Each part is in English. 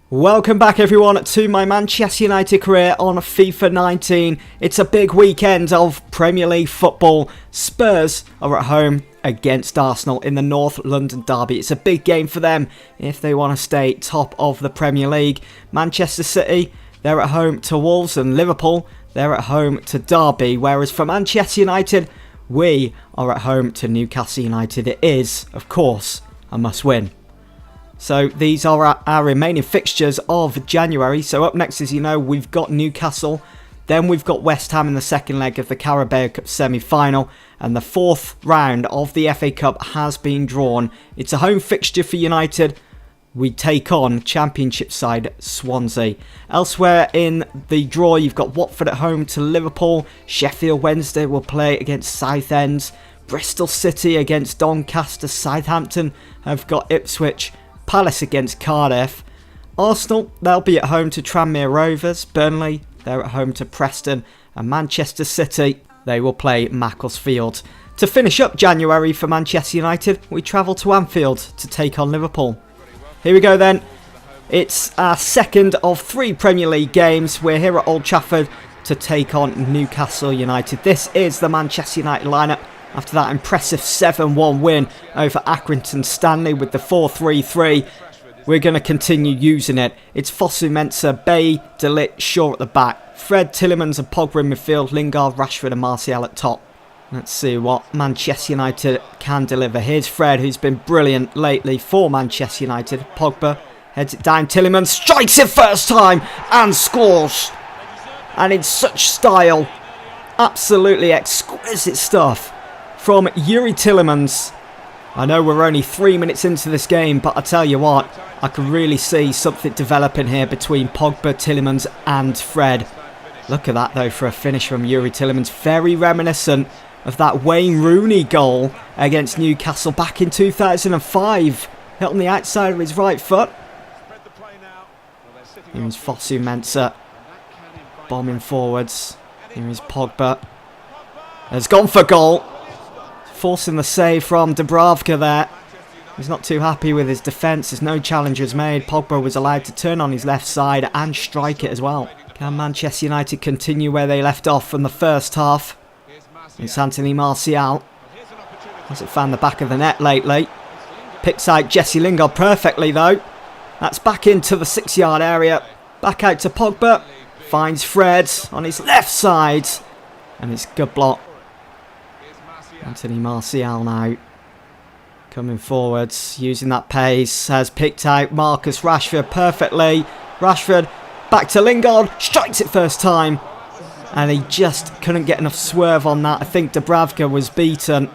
Welcome back everyone to my Manchester United career on FIFA 19. It's a big weekend of Premier League football. Spurs are at home against Arsenal in the North London derby. It's a big game for them if they want to stay top of the Premier League. Manchester City, they're at home to Wolves, and Liverpool, they're at home to Derby. Whereas for Manchester United, we are at home to Newcastle United. It is, of course, a must-win. So these are our remaining fixtures of January. So up next, as you know, we've got Newcastle. Then we've got West Ham in the second leg of the Carabao Cup semi-final. And the fourth round of the FA Cup has been drawn. It's a home fixture for United. We take on Championship side Swansea. Elsewhere in the draw, you've got Watford at home to Liverpool. Sheffield Wednesday will play against Southend. Bristol City against Doncaster. Southampton have got Ipswich. Palace against Cardiff. Arsenal, they'll be at home to Tranmere Rovers. Burnley, they're at home to Preston. And Manchester City, they will play Macclesfield. To finish up January for Manchester United, we travel to Anfield to take on Liverpool. Here we go then. It's our second of 3 Premier League games. We're here at Old Trafford to take on Newcastle United. This is the Manchester United lineup after that impressive 7-1 win over Accrington Stanley with the 4-3-3. We're going to continue using it. It's Fosu Mensah, Bay, De Ligt, Shaw at the back. Fred, Tielemans and Pogba in midfield. Lingard, Rashford and Martial at top. Let's see what Manchester United can deliver. Here's Fred, who's been brilliant lately for Manchester United. Pogba heads it down. Tielemans strikes it first time and scores. And in such style. Absolutely exquisite stuff from Yuri Tielemans. I know we're only 3 minutes into this game, but I tell you what, I can really see something developing here between Pogba, Tielemans and Fred. Look at that though for a finish from Yuri Tielemans. Very reminiscent of that Wayne Rooney goal against Newcastle back in 2005. Hit on the outside of his right foot. Here's Fosu Mensah bombing forwards. Here's Pogba. Has gone for goal. Forcing the save from Dubravka there. He's not too happy with his defence. There's no challenges made. Pogba was allowed to turn on his left side and strike it as well. Can Manchester United continue where they left off from the first half? It's Anthony Martial. Hasn't found the back of the net lately. Picks out Jesse Lingard perfectly though. That's back into the 6-yard area. Back out to Pogba. Finds Fred on his left side. And it's a good block. Anthony Martial now coming forwards, using that pace, has picked out Marcus Rashford perfectly. Rashford back to Lingard, strikes it first time, and he just couldn't get enough swerve on that. I think Dubravka was beaten,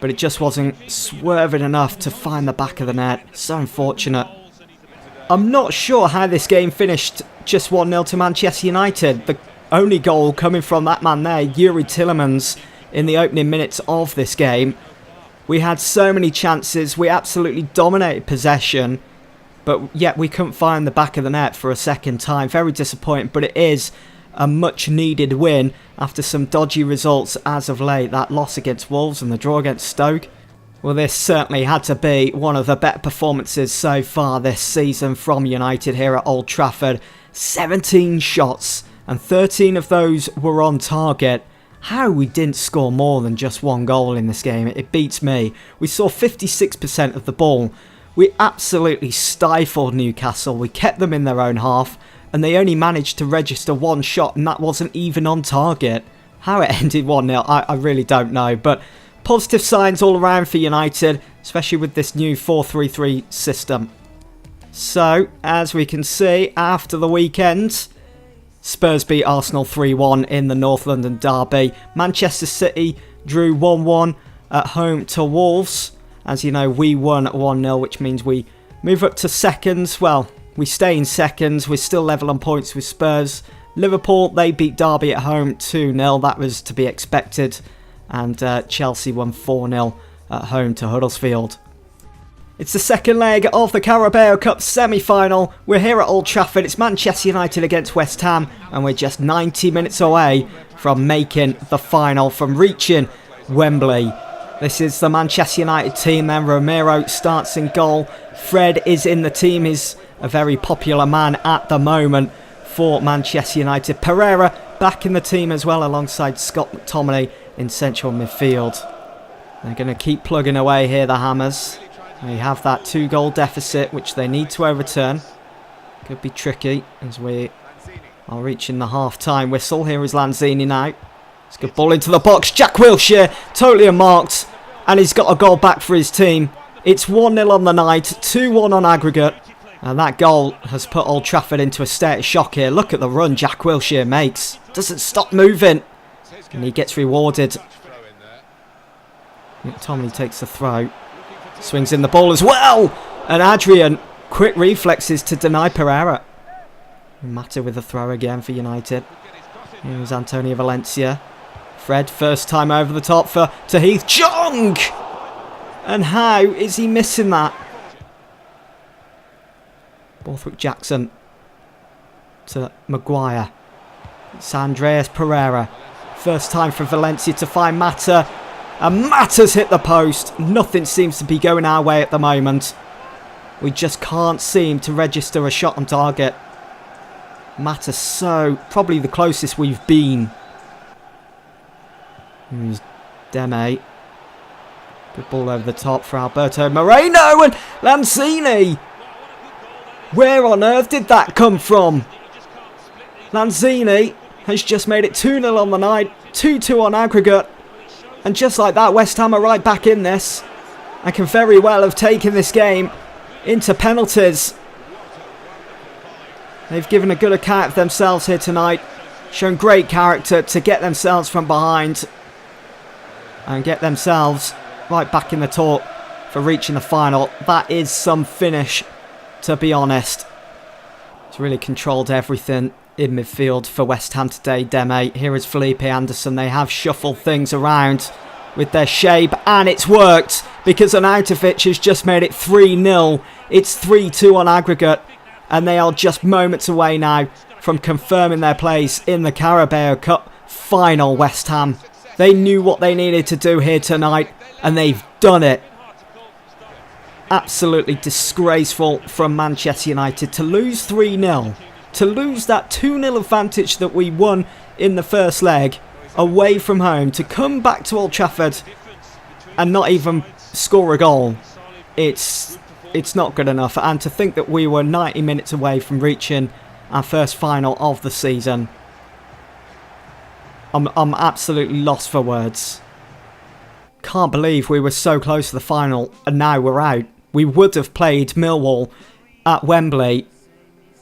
but it just wasn't swerving enough to find the back of the net. So unfortunate. I'm not sure how this game finished just 1-0 to Manchester United. The only goal coming from that man there, Yuri Tielemans, in the opening minutes of this game. We had so many chances. We absolutely dominated possession, but yet we couldn't find the back of the net for a second time. Very disappointing, but it is a much needed win after some dodgy results as of late. That loss against Wolves and the draw against Stoke. Well, this certainly had to be one of the better performances so far this season from United here at Old Trafford. 17 shots and 13 of those were on target. How we didn't score more than just 1 goal in this game, it beats me. We saw 56% of the ball. We absolutely stifled Newcastle. We kept them in their own half, and they only managed to register 1 shot, and that wasn't even on target. How it ended 1-0, I really don't know. But positive signs all around for United, especially with this new 4-3-3 system. So, as we can see, after the weekend, Spurs beat Arsenal 3-1 in the North London derby. Manchester City drew 1-1 at home to Wolves. As you know, we won 1-0, which means we move up to seconds. Well, we stay in seconds. We're still level on points with Spurs. Liverpool, they beat Derby at home 2-0. That was to be expected. And Chelsea won 4-0 at home to Huddersfield. It's the second leg of the Carabao Cup semi-final. We're here at Old Trafford. It's Manchester United against West Ham, and we're just 90 minutes away from making the final, from reaching Wembley. This is the Manchester United team then. Romero starts in goal. Fred is in the team. His a very popular man at the moment for Manchester United. Pereira back in the team as well, alongside Scott McTominay in central midfield. They're going to keep plugging away here, the Hammers. They have that 2-goal deficit, which they need to overturn. Could be tricky as we are reaching the half-time whistle. Here is Lanzini now. It's a good ball into the box. Jack Wilshere, totally unmarked. And he's got a goal back for his team. It's 1-0 on the night, 2-1 on aggregate. And that goal has put Old Trafford into a state of shock here. Look at the run Jack Wilshere makes. Doesn't stop moving. And he gets rewarded. McTominay takes the throw. Swings in the ball as well. And Adrian, quick reflexes to deny Pereira. Mata with the throw again for United. Here's Antonio Valencia. Fred, first time over the top for Tahith Chong. And how is he missing that? Borthwick Jackson to Maguire. It's Andreas Pereira. First time for Valencia to find Mata. And Mata's hit the post. Nothing seems to be going our way at the moment. We just can't seem to register a shot on target. Mata's probably the closest we've been. Here's Deme. Good ball over the top for Alberto Moreno and Lanzini. Where on earth did that come from? Lanzini has just made it 2-0 on the night, 2-2 on aggregate. And just like that, West Ham are right back in this. And can very well have taken this game into penalties. They've given a good account of themselves here tonight. Shown great character to get themselves from behind. And get themselves right back in the talk for reaching the final. That is some finish, to be honest. It's really controlled everything in midfield for West Ham today, Deme. Here is Felipe Anderson. They have shuffled things around with their shape, and it's worked because Arnautovic has just made it 3-0. It's 3-2 on aggregate, and they are just moments away now from confirming their place in the Carabao Cup final, West Ham. They knew what they needed to do here tonight, and they've done it. Absolutely disgraceful from Manchester United to lose 3-0. To lose that 2-0 advantage that we won in the first leg away from home, to come back to Old Trafford and not even score a goal, it's not good enough. And to think that we were 90 minutes away from reaching our first final of the season, I'm absolutely lost for words. Can't believe we were so close to the final and now we're out. We would have played Millwall at Wembley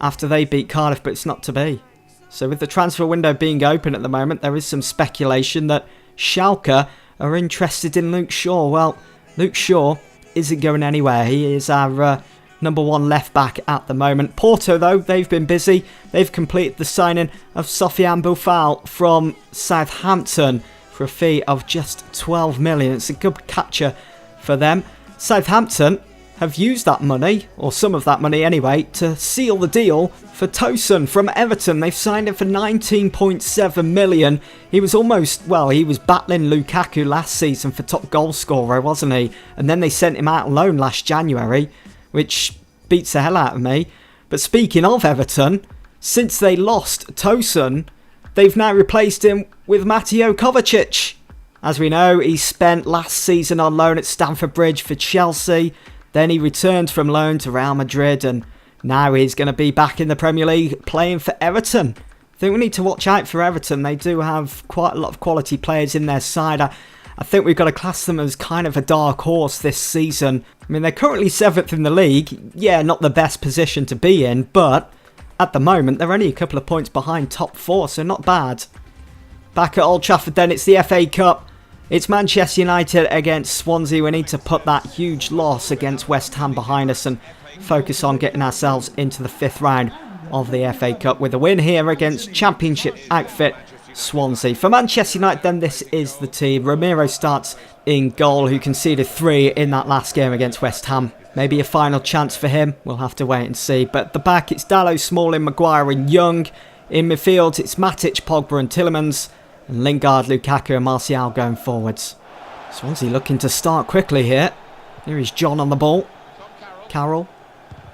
after they beat Cardiff, but it's not to be. So with the transfer window being open at the moment, there is some speculation that Schalke are interested in Luke Shaw. Well, Luke Shaw isn't going anywhere. He is our number one left back at the moment. Porto, though, they've been busy. They've completed the signing of Sofiane Boufal from Southampton for a fee of just 12 million. It's a good capture for them. Southampton have used that money, or some of that money anyway, to seal the deal for Tosun from Everton. They've signed him for 19.7 million. He was he was battling Lukaku last season for top goal scorer, wasn't he? And then they sent him out on loan last January, which beats the hell out of me. But speaking of Everton, since they lost Tosun, they've now replaced him with Mateo Kovacic. As we know, he spent last season on loan at Stamford Bridge for Chelsea. Then he returned from loan to Real Madrid, and now he's going to be back in the Premier League playing for Everton. I think we need to watch out for Everton. They do have quite a lot of quality players in their side. I think we've got to class them as kind of a dark horse this season. I mean, they're currently 7th in the league. Yeah, not the best position to be in, but at the moment they're only a couple of points behind top 4, so not bad. Back at Old Trafford then, it's the FA Cup. It's Manchester United against Swansea. We need to put that huge loss against West Ham behind us and focus on getting ourselves into the 5th round of the FA Cup with a win here against Championship outfit Swansea. For Manchester United then, this is the team. Ramiro starts in goal, who conceded 3 in that last game against West Ham. Maybe a final chance for him. We'll have to wait and see. But at the back, it's Dalot, Smalling, Maguire and Young. In midfield, it's Matic, Pogba and Tielemans. And Lingard, Lukaku and Martial going forwards. Swansea looking to start quickly here. Here is John on the ball. Carroll.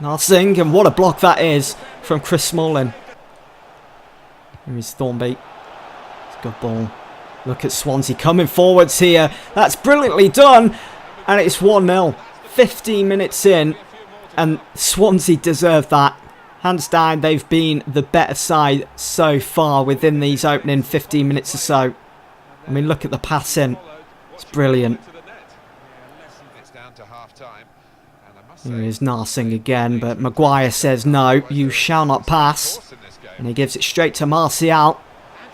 Narsingh, and what a block that is from Chris Smalling. Here's Thornby. It's a good ball. Look at Swansea coming forwards here. That's brilliantly done. And it's 1-0. 15 minutes in. And Swansea deserve that. Hands down, they've been the better side so far within these opening 15 minutes or so. I mean, look at the passing. It's brilliant. Here is Narsingh again, but Maguire says no, you shall not pass. And he gives it straight to Martial,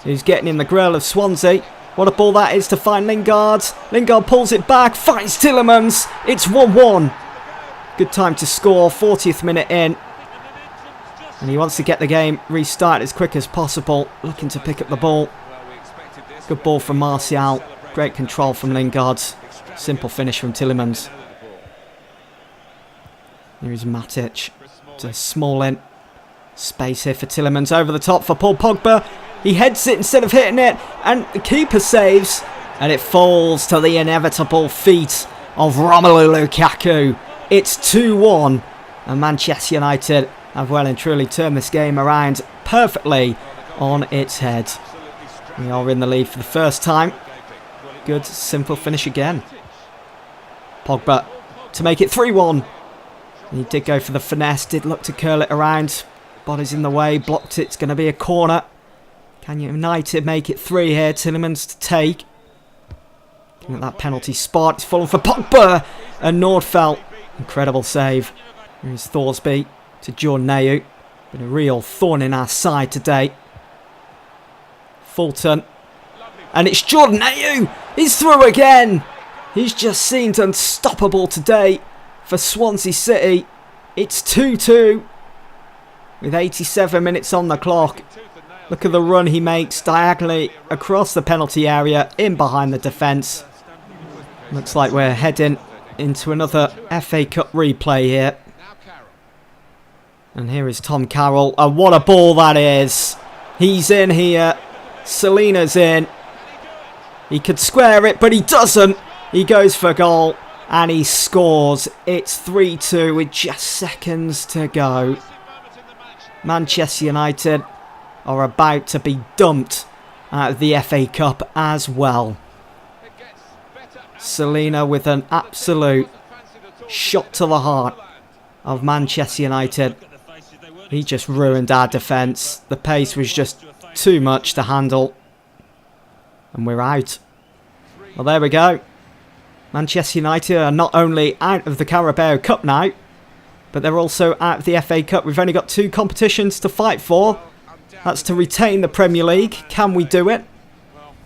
who's getting in the grill of Swansea. What a ball that is to find Lingard. Lingard pulls it back, finds Tielemans. It's 1-1. Good time to score, 40th minute in. And he wants to get the game restarted as quick as possible. Looking to pick up the ball. Good ball from Martial. Great control from Lingard. Simple finish from Tielemans. Here is Matic to Smalling. Space here for Tielemans, over the top for Paul Pogba. He heads it instead of hitting it, and the keeper saves, and it falls to the inevitable feet of Romelu Lukaku. It's 2-1, and Manchester United have well and truly turned this game around perfectly on its head. We are in the lead for the first time. Good, simple finish again. Pogba to make it 3-1. He did go for the finesse, did look to curl it around. Body's in the way, blocked it. It's going to be a corner. Can United make it 3 here? Tielemans to take. Looking at that penalty spot. It's fallen for Pogba and Nordfeldt. Incredible save. Here's Thorsby to Jordan Ayew. Been a real thorn in our side today. Fulton. And it's Jordan Ayew. He's through again. He's just seemed unstoppable today for Swansea City. It's 2-2. With 87 minutes on the clock. Look at the run he makes diagonally across the penalty area, in behind the defence. Looks like we're heading into another FA Cup replay here. And here is Tom Carroll. And what a ball that is. He's in here. Selena's in. He could square it, but he doesn't. He goes for goal and he scores. It's 3-2 with just seconds to go. Manchester United are about to be dumped out of the FA Cup as well. Selena with an absolute shot to the heart of Manchester United. He just ruined our defence. The pace was just too much to handle. And we're out. Well, there we go. Manchester United are not only out of the Carabao Cup now, but they're also out of the FA Cup. We've only got 2 competitions to fight for. That's to retain the Premier League. Can we do it?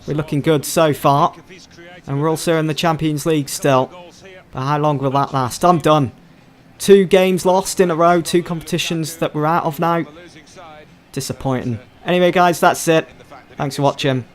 We're looking good so far. And we're also in the Champions League still. But how long will that last? I'm done. 2 games lost in a row. 2 competitions that we're out of now. Disappointing. Anyway, guys, that's it. Thanks for watching.